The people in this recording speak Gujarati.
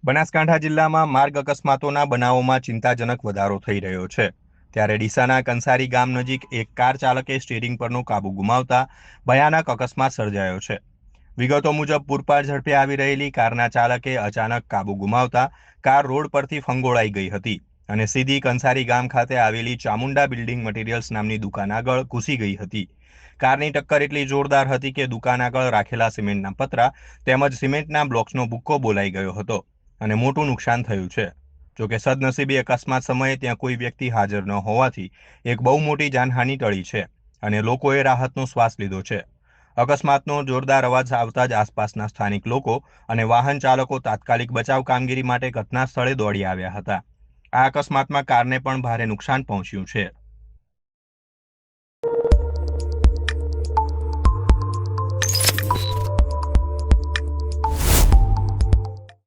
બનાસકાંઠા જિલ્લામાં માર્ગ અકસ્માતોના બનાવોમાં ચિંતાજનક વધારો થઈ રહ્યો છે. ત્યારે ડીસાના કંસારી ગામ નજીક એક કાર ચાલકે સ્ટીયરિંગ પરનો કાબુ ગુમાવતા ભયાનક અકસ્માત સર્જાયો છે. વિગતો મુજબ પૂરપાટ ઝડપે આવી રહેલી કારના ચાલકે અચાનક કાબુ ગુમાવતા કાર રોડ પરથી ફંગોળાઈ ગઈ હતી અને સીધી કંસારી ગામ ખાતે આવેલી ચામુંડા બિલ્ડિંગ મટીરિયલ્સ નામની દુકાન આગળ ઘૂસી ગઈ હતી. કારની ટક્કર એટલી જોરદાર હતી કે દુકાન આગળ રાખેલા સિમેન્ટના પતરા તેમજ સિમેન્ટના બ્લોક્સનો ભૂક્કો બોલાઈ ગયો હતો અને મોટું નુકસાન થયું છે. જોકે સદનસીબે અકસ્માત સમયે ત્યાં કોઈ વ્યક્તિ હાજર ન હોવાથી એક બહુ મોટી જાનહાનિ ટળી છે અને લોકોએ રાહતનો શ્વાસ લીધો છે. અકસ્માતનો જોરદાર અવાજ આવતા જ આસપાસના સ્થાનિક લોકો અને વાહન ચાલકો તાત્કાલિક બચાવ કામગીરી માટે ઘટના સ્થળે દોડી આવ્યા હતા. આ અકસ્માતમાં કારને પણ ભારે નુકસાન પહોંચ્યું છે.